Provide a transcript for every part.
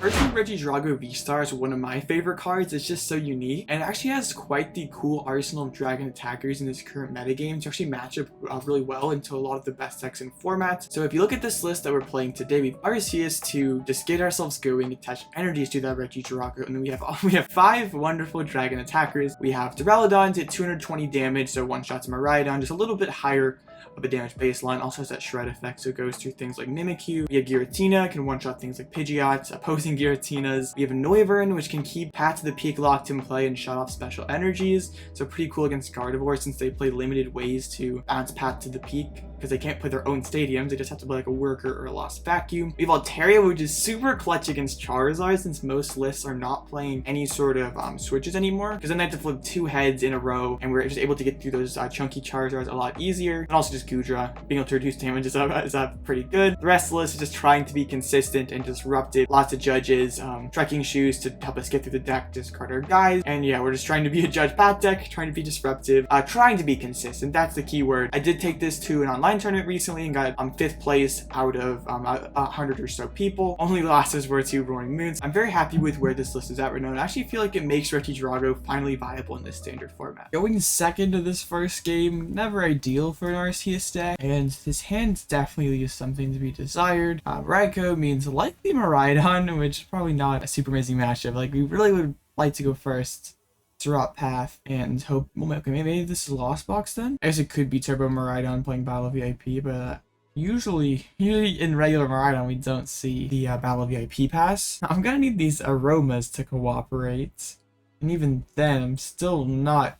Personally, Regidrago V-STAR is one of my favorite cards. It's just so unique, and it actually has quite the cool arsenal of dragon attackers in this current metagame to actually match up really well into a lot of the best decks and formats. So if you look at this list that we're playing today, we have Arceus to just get ourselves going, attach energies to that Regidrago, and then we have 5 wonderful dragon attackers. We have Duraludon to 220 damage, so one-shots Miraidon, just a little bit higher of a damage baseline. Also has that shred effect, so it goes through things like Mimikyu. We have Giratina, can one-shot things like Pidgeot, opposing Giratinas. We have a Noivern, which can keep Path to the Peak locked in play and shut off special energies, so pretty cool against Gardevoir since they play limited ways to bounce Path to the Peak because they can't play their own stadiums. They just have to play like a Worker or a Lost Vacuum. We have Altaria, which is super clutch against Charizard since most lists are not playing any sort of switches anymore, because then they have to flip 2 heads in a row, and we're just able to get through those chunky Charizards a lot easier. And also just Goodra being able to reduce damage is up pretty good. The rest of the list is just trying to be consistent and disruptive. Lots of judges, Trekking Shoes to help us get through the deck, discard our guys, and yeah, we're just trying to be a judge path deck, trying to be disruptive, trying to be consistent. That's the key word. I did take this to an online tournament recently and got 5th place out of 100 or so people. Only losses were 2 Roaring Moons. I'm very happy with where this list is at right now, and I actually feel like it makes Regidrago finally viable in this standard format. Going second to this first game, never ideal for an Arceus deck, and this hand definitely leaves something to be desired. Raikou means likely Miraidon, which is probably not a super amazing matchup. Like, we really would like to go first, drop path, and hope, well, okay, maybe this is Lost Box then? I guess it could be Turbo Miraidon playing Battle VIP, but usually in regular Miraidon we don't see the Battle VIP pass. I'm gonna need these aromas to cooperate, and even then I'm still not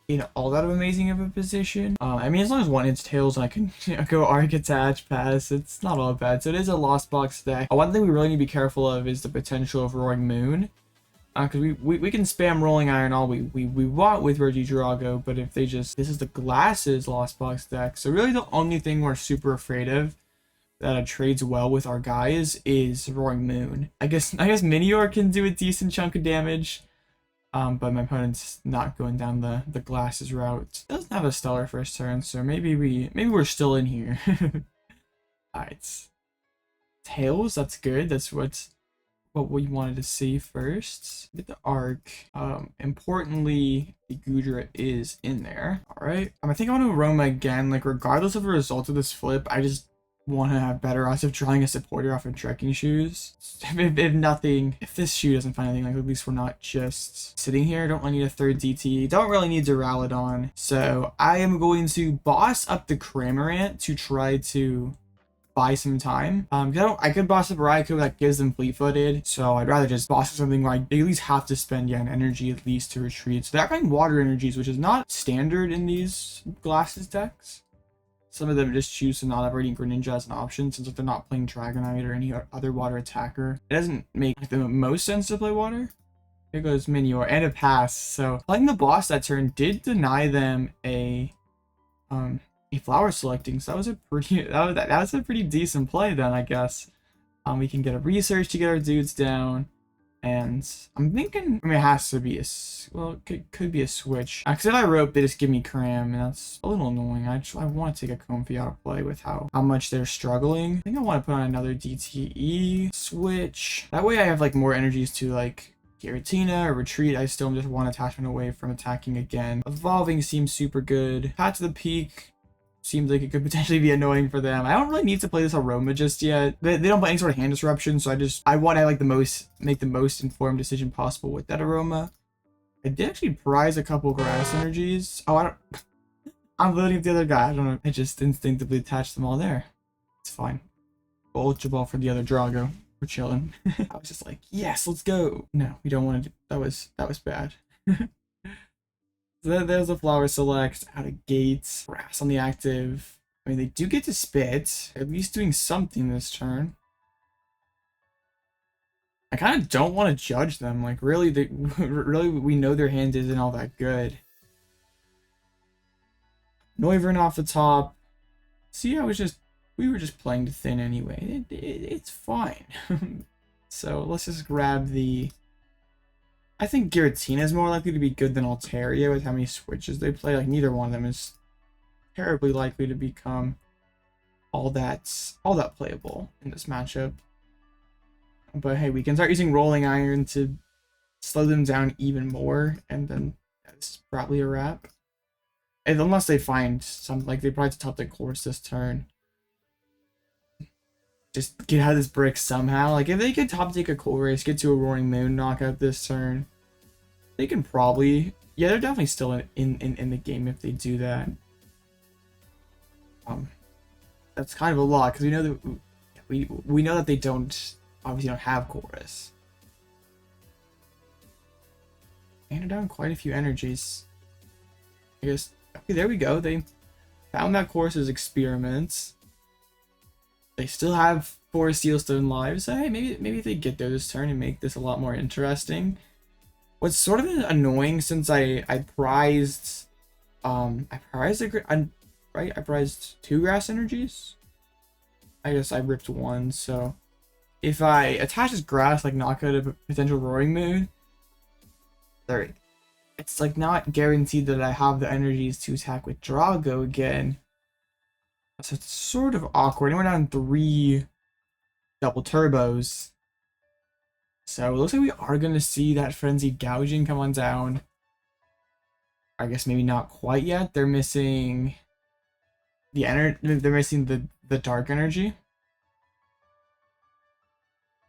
in all that amazing of a position. I mean, as long as one hits Tails and I can go Arc Attach pass, it's not all bad. So it is a Lost Box deck. One thing we really need to be careful of is the potential of Roaring Moon. Because we can spam Rolling Iron all we want with Regidrago, but if they just... This is the Glasses Lost Box deck, so really the only thing we're super afraid of that trades well with our guys is Roaring Moon. I guess Minior can do a decent chunk of damage, but my opponent's not going down the Glasses route. It doesn't have a stellar first turn, so maybe we're still in here. Alright. Tails, that's good. That's what we wanted to see first. Get the Arc. Importantly, the Goodra is in there. Alright. I think I want to Aroma again. Like, regardless of the result of this flip, I just want to have better odds of drawing a supporter off of Trekking Shoes. If nothing, if this shoe doesn't find anything, like, at least we're not just sitting here. Don't really need a 3rd DT. Don't really need Duraludon. So I am going to boss up the Cramorant to try to buy some time. I could boss up Raikou that gives them fleet-footed, so I'd rather just boss up something where I at least have to spend an energy at least to retreat. So they're having water energies, which is not standard in these Glasses decks. Some of them just choose to not have Radiant Greninja as an option since they're not playing Dragonite or any other water attacker. It doesn't make the most sense to play water. Here goes Minior and a pass. So playing the boss that turn did deny them a flower selecting, so that was a pretty decent play then, I guess. We can get a research to get our dudes down, and I'm thinking, I mean, it has to be it could be a switch. Because if I rope, they just give me Cram, and that's a little annoying. I want to take a Comfy out of play with how much they're struggling. I think I want to put on another DTE switch. That way I have like more energies to like Giratina or retreat. I still just want attachment away from attacking again. Evolving seems super good. Path to the Peak seems like it could potentially be annoying for them. I don't really need to play this Aroma just yet. They don't play any sort of hand disruption, so I want to make the most informed decision possible with that Aroma. I did actually prize a couple grass energies. Oh, I'm loading up the other guy. I don't know. I just instinctively attached them all there. It's fine. Ultra Ball for the other Drago. We're chilling. I was just like, yes, let's go. No, we don't want to. That was bad. So there's a Flower Select out of gates. Grass on the active. I mean, they do get to spit. At least doing something this turn. I kind of don't want to judge them. Like, really, we know their hand isn't all that good. Noivern off the top. See, we were just playing to thin anyway. It's fine. So let's just grab the... I think Giratina is more likely to be good than Altaria with how many switches they play. Like, neither one of them is terribly likely to become all that playable in this matchup. But hey, we can start using Rolling Iron to slow them down even more, and then that's probably a wrap. And unless they find something, like they probably top the course this turn. Just get out of this brick somehow. Like if they could top take a chorus, get to a Roaring Moon knockout this turn, they can probably, yeah, they're definitely still in the game if they do that. That's kind of a lot because we know that we know that they obviously don't have chorus. And they're down quite a few energies. I guess, okay, there we go. They found that chorus's experiments. They still have 4 Sealstone lives. So, hey, maybe if they get there this turn and make this a lot more interesting. What's sort of annoying, since I prized I prized 2 grass energies. I guess I ripped 1, so if I attach this grass, like knock out a potential Roaring Moon, it's like not guaranteed that I have the energies to attack with Drago again. So it's sort of awkward. And we're down 3 double turbos. So it looks like we are going to see that Frenzied Gouging come on down. I guess maybe not quite yet. They're missing the energy. They're missing the dark energy.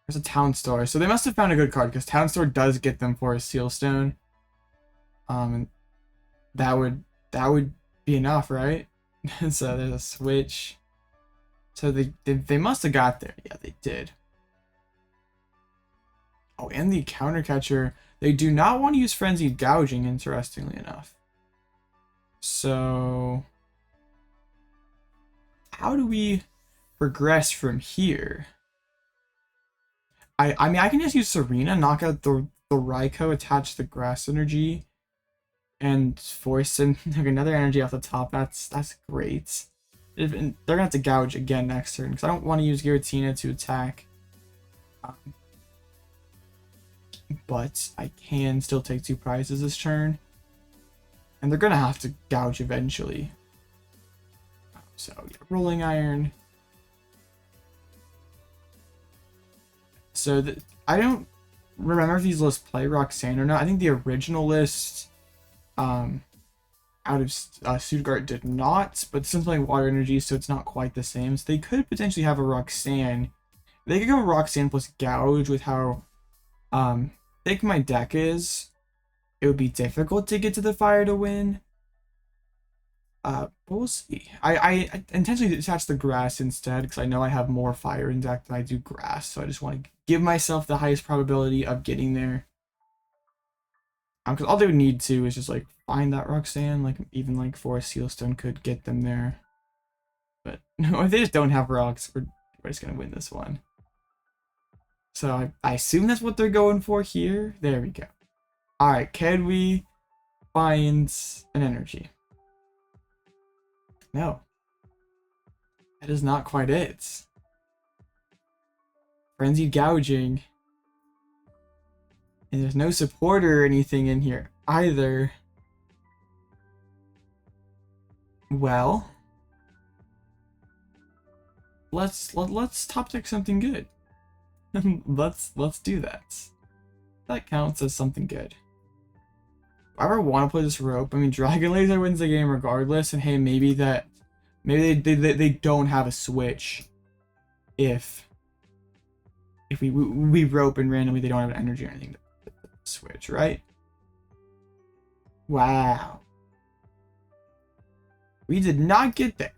There's a Town Store. So they must have found a good card because Town Store does get them for a Sealstone. And that would be enough, right? So there's a switch. So they must have got there. Yeah, they did. Oh, and the counter catcher. They do not want to use Frenzied Gouging, interestingly enough. So how do we progress from here? I mean, I can just use Serena, knock out the Raikou, attach the grass energy, and force in another energy off the top. That's great. And they're gonna have to gouge again next turn because I don't want to use Giratina to attack. But I can still take 2 prizes this turn, and they're gonna have to gouge eventually. So yeah, Rolling Iron. So I don't remember if these lists play Roxanne or not. I think the original list out of Stuttgart did not, but since playing Water Energy, so it's not quite the same. So they could potentially have a Roxanne. They could go Roxanne plus Gouge. With how thick my deck is, it would be difficult to get to the fire to win. But we'll see. I intentionally attach the grass instead because I know I have more fire in deck than I do grass, so I just want to give myself the highest probability of getting there. Because all they would need to is just like find that Roxanne, like even like Forest Sealstone could get them there. But no, if they just don't have rocks, we're just gonna win this one. So I assume that's what they're going for here. There we go. Alright, can we find an energy? No. That is not quite it. Frenzied Gouging. And there's no supporter or anything in here either. Well, let's top deck something good. let's do that. That counts as something good. If I ever want to play this rope, I mean, Dragon Laser wins the game regardless, and hey, maybe they don't have a switch if we rope and randomly they don't have an energy or anything to switch, right? Wow. We did not get there.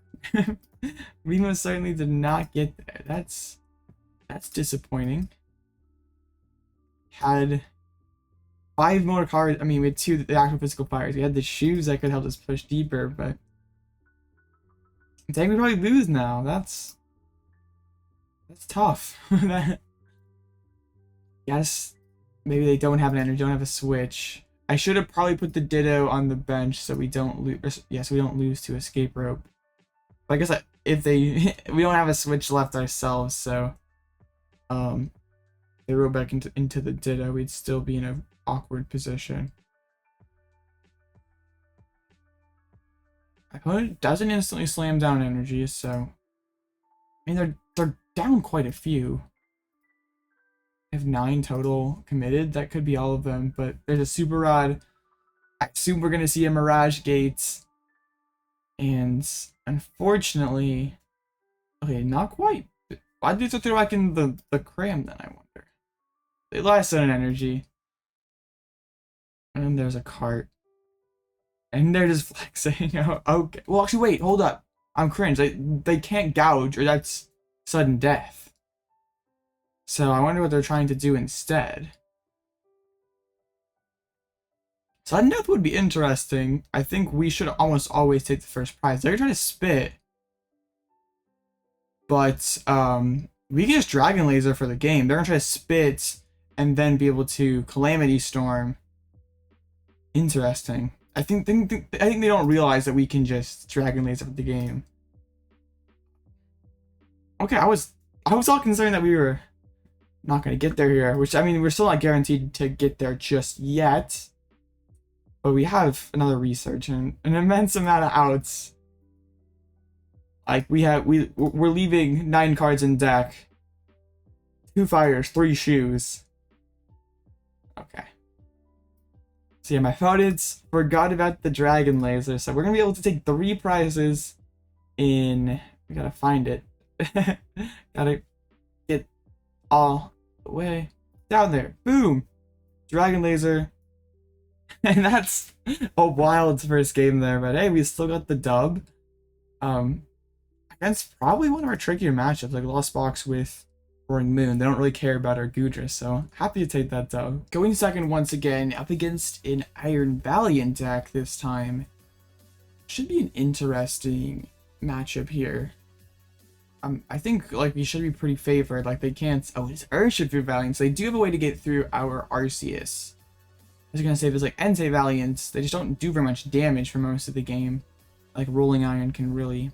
We most certainly did not get there. That's disappointing. Had 5 more cards. I mean, we had 2 the actual physical fires. We had the shoes that could help us push deeper, but I think we probably lose now. That's tough. Yes, maybe they don't have an energy, don't have a switch. I should have probably put the Ditto on the bench so we don't lose. Yeah, so we don't lose to escape rope. But I guess if we don't have a switch left ourselves, so they roll back into the Ditto, we'd still be in an awkward position. My opponent doesn't instantly slam down energies, so I mean they're down quite a few. I have 9 total committed. That could be all of them, but there's a Super Rod. I assume we're gonna see a Mirage Gate. And unfortunately, okay, not quite. Why did they throw back in the cram then, I wonder? They lost on energy. And there's a cart. And they're just flexing. Okay. Well, actually, wait, hold up. I'm cringe. They can't gouge, or that's sudden death. So I wonder what they're trying to do instead. Sudden death would be interesting. I think we should almost always take the first prize. They're trying to spit. But we can just Dragon Laser for the game. They're gonna try to spit and then be able to Calamity Storm. Interesting. I think they don't realize that we can just Dragon Laser for the game. Okay, I was all concerned that we were not gonna get there here, which, I mean, we're still not guaranteed to get there just yet. But we have another research and an immense amount of outs. Like, we're leaving 9 cards in deck. 2 fires, 3 shoes. Okay. So yeah, my opponents forgot about the Dragon Laser, so we're gonna be able to take 3 prizes in... We gotta find it. Gotta get all the way down there. Boom! Dragon Laser. And that's a wild first game there, but hey, we still got the dub. Against probably one of our trickier matchups, like Lost Box with Roaring Moon. They don't really care about our Goodra, so happy to take that dub. Going second once again, up against an Iron Valiant deck this time. Should be an interesting matchup here. I think, like, we should be pretty favored. Like, they can't... Oh, it's Urshifu through Valiant, so they do have a way to get through our Arceus. I was gonna say, if it's like Entei Valiant, they just don't do very much damage for most of the game. Like, Rolling Iron can really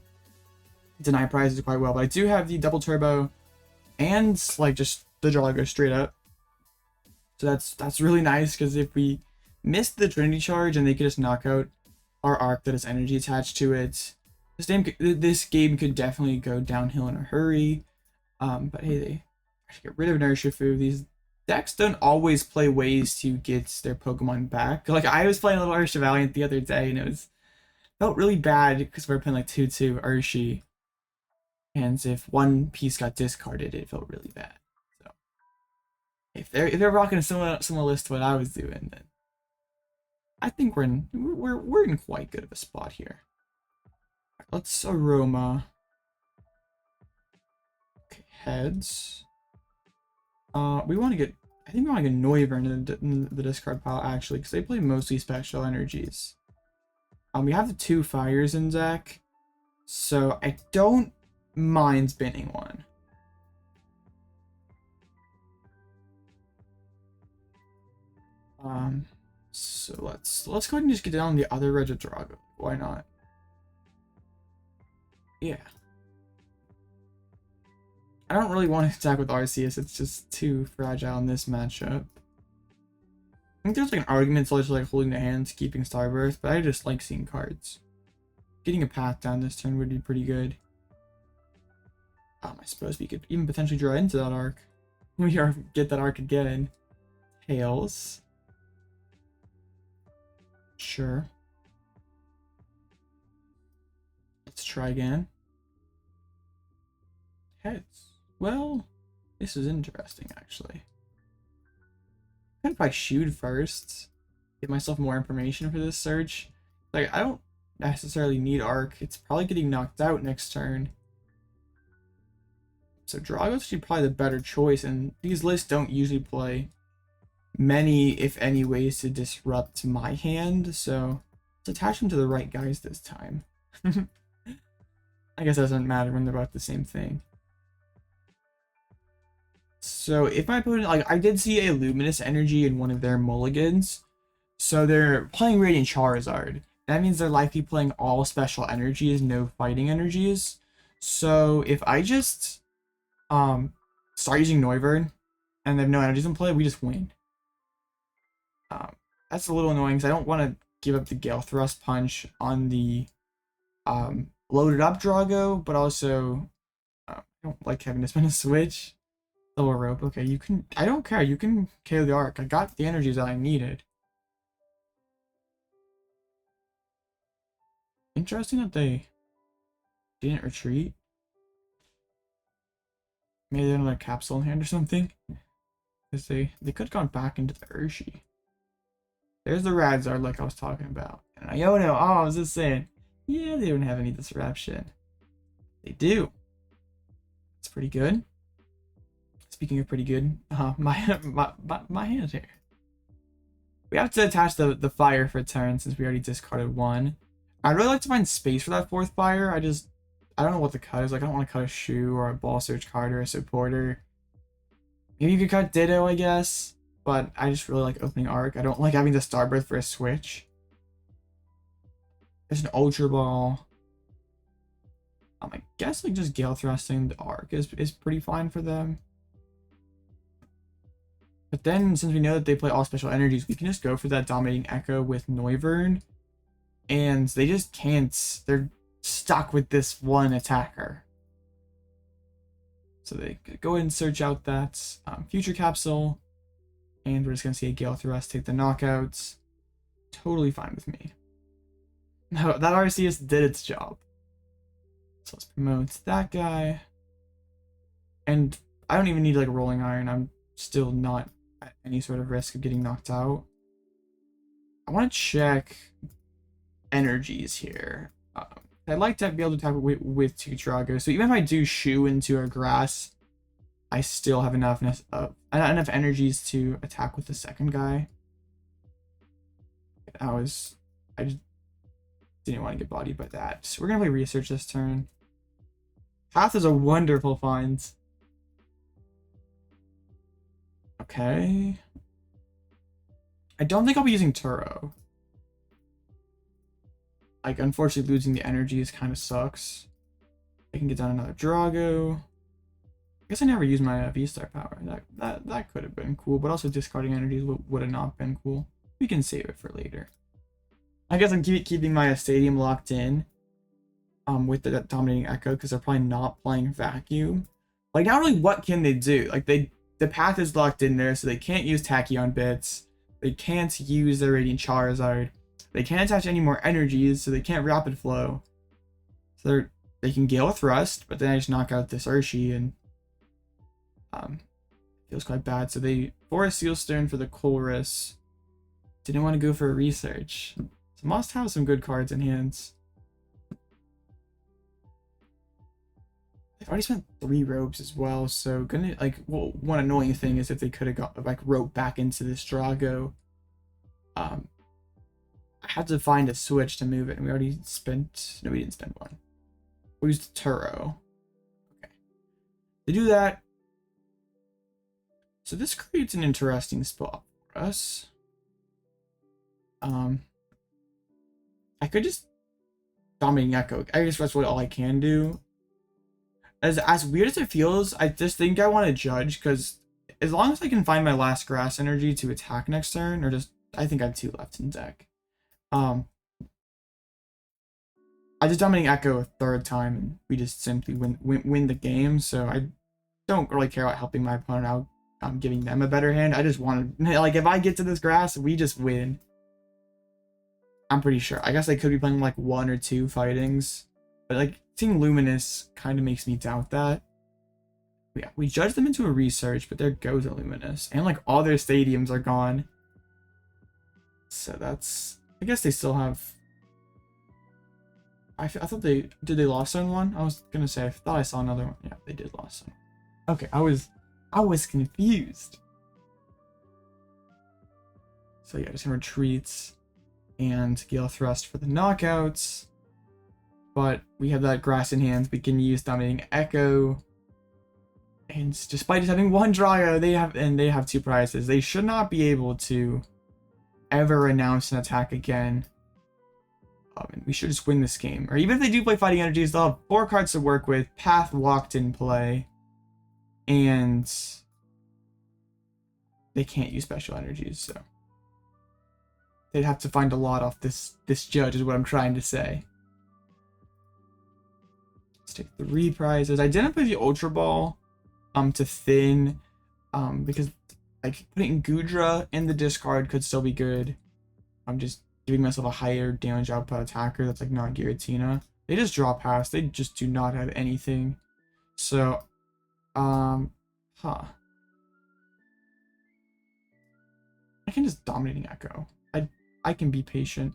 deny prizes quite well. But I do have the double turbo and, like, just the Drago straight up. So that's really nice, because if we missed the Trinity Charge and they could just knock out our Arc that has energy attached to it, this game could definitely go downhill in a hurry. But hey, they actually get rid of an Urshifu. These decks don't always play ways to get their Pokemon back. Like, I was playing a little Urshifu Valiant the other day, and felt really bad because we were playing like 2-2 Urshi. And if one piece got discarded, it felt really bad. So if they're rocking a similar list to what I was doing, then I think we're in quite good of a spot here. Let's Aroma. Okay, heads. We want to get... I think we want to get Noivern in the discard pile, actually, because they play mostly special energies. We have the 2 fires in deck, so I don't mind spinning one. So let's go ahead and just get down the other Regidrago. Why not? Yeah. I don't really want to attack with Arceus, it's just too fragile in this matchup. I think there's like an argument to like holding the hands, keeping Starburst, but I just like seeing cards. Getting a path down this turn would be pretty good. I suppose we could even potentially draw into that arc. We are get that arc again. Tails. Sure. Let's try again. Heads. Well, this is interesting, actually. I'm gonna probably shoot first. Get myself more information for this search. Like, I don't necessarily need Arc. It's probably getting knocked out next turn. So Drago's actually probably the better choice, and these lists don't usually play many, if any, ways to disrupt my hand, so let's attach them to the right guys this time. I guess it doesn't matter when they're both the same thing. So if my opponent, like, I did see a Luminous Energy in one of their mulligans, so they're playing Radiant Charizard. That means they're likely playing all special energies, no fighting energies. So if I just start using Noivern and they have no energies in play, we just win. That's a little annoying because I don't want to give up the Gale Thrust Punch on the loaded up Drago, but also I don't like having to spin a switch. Lower rope. Okay, you can. I don't care. You can KO the arc. I got the energies that I needed. Interesting that they didn't retreat. Maybe they had another capsule in hand or something. Because they could have gone back into the Urshi. There's the Radzard like I was talking about. And Iono, I was just saying. Yeah, they don't have any disruption. They do. It's pretty good. Speaking of pretty good, my hand here. We have to attach the fire for a turn since we already discarded one. I'd really like to find space for that fourth fire. I don't know what the cut is. Like, I don't want to cut a shoe or a ball search card or a supporter. Maybe you could cut Ditto, I guess. But I just really like opening arc. I don't like having the Starbirth for a switch. There's an Ultra Ball. I guess like just Gale Thrusting the arc is pretty fine for them. But then, since we know that they play all special energies, we can just go for that Dominating Echo with Noivern. And they just can't. They're stuck with this one attacker. So they go ahead and search out that Future Capsule. And we're just going to see a Gale Thrust take the knockouts. Totally fine with me. No, that Arceus did its job. So let's promote that guy. And I don't even need like a Rolling Iron. I'm still not at any sort of risk of getting knocked out. I want to check energies here. I'd like to be able to attack with two Drago. So even if I do Shoe into a Grass, I still have enough energies to attack with the second guy. I just didn't want to get bodied by that. So we're gonna play Research this turn. Path is a wonderful find. Okay. I don't think I'll be using Turo. Like, unfortunately, losing the energies kind of sucks. I can get down another Drago. I guess I never used my V-Star power. That could have been cool, but also discarding energies would have not been cool. We can save it for later. I guess I'm keeping my Stadium locked in with the Dominating Echo because they're probably not playing Vacuum. Like, not really what can they do? Like, the path is locked in there, so they can't use Tachyon Bits. They can't use their Radiant Charizard. They can't attach any more energies, so they can't Rapid Flow. So they can Gale Thrust, but then I just knock out this Urshi, and feels quite bad. So they Forest Sealstone for the Chorus. Didn't want to go for a Research. So must have some good cards in hands. They've already spent 3 ropes as well, so gonna like one annoying thing is if they could have got like rope back into this Drago. I had to find a switch to move it, and we already spent. No, we didn't spend one. We used Turo. Okay. To do that, so this creates an interesting spot for us. I could just Dominating Echo. I guess that's what all I can do. As weird as it feels, I just think I want to judge, because as long as I can find my last Grass energy to attack next turn, or just I think I have 2 left in deck. I just Dominating Echo a 3rd time, and we just simply win the game. So I don't really care about helping my opponent out. I'm giving them a better hand. I just want to, like, if I get to this Grass, we just win. I'm pretty sure. I guess I could be playing like 1 or 2 fightings, but like seeing Luminous kind of makes me doubt that. Yeah, we judge them into a Research, but there goes a Luminous, and like all their stadiums are gone. So that's, I guess they still have. I thought did they lost on one? I was gonna say I thought I saw another one. Yeah, they did lost on. Okay, I was confused. So yeah, just retreats and Gale Thrust for the knockouts. But we have that Grass in hands. We can use Dominating Echo. And despite just having 1 Drago, they have 2 prizes. They should not be able to ever announce an attack again. And we should just win this game. Or even if they do play Fighting Energies, they'll have 4 cards to work with, Path locked in play, and they can't use special energies, so they'd have to find a lot off this judge is what I'm trying to say. Let's take 3 prizes. I didn't play the Ultra Ball to thin Because like putting Goodra in the discard could still be good. I'm just giving myself a higher damage output attacker that's like not Giratina. They just draw past. They just do not have anything. So, I can just Dominating Echo. I can be patient.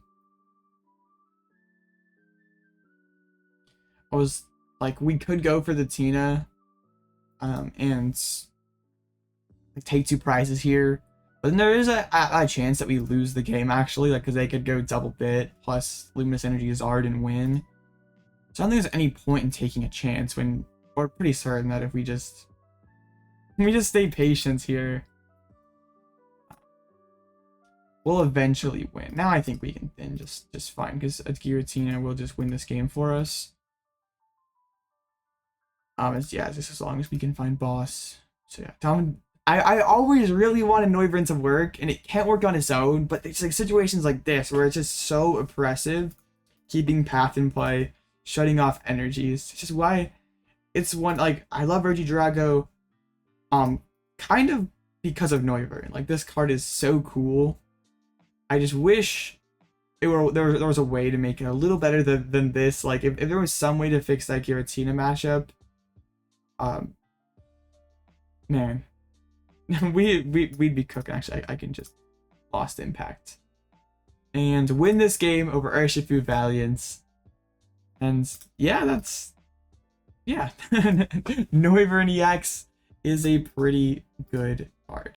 I was like, we could go for the Tina, and like, take 2 prizes here. But then there is a chance that we lose the game, actually, like, because they could go double bit plus Luminous Energy Zard and win. So I don't think there's any point in taking a chance when we're pretty certain that if we just stay patient here, we'll eventually win. Now I think we can then just fine, because Giratina will just win this game for us. Yeah, just as long as we can find boss. So yeah, I always really wanted Noivern to work, and it can't work on its own, but it's like situations like this where it's just so oppressive, keeping path in play, shutting off energies. It's just why it's one, like, I love Regidrago, kind of because of Noivern. Like, this card is so cool. I just wish there was a way to make it a little better than this. Like, if there was some way to fix that Giratina matchup, man, we'd be cooking. Actually, I can just Lost Impact and win this game over Urshifu Valiance. And yeah, Noivern EX is a pretty good card.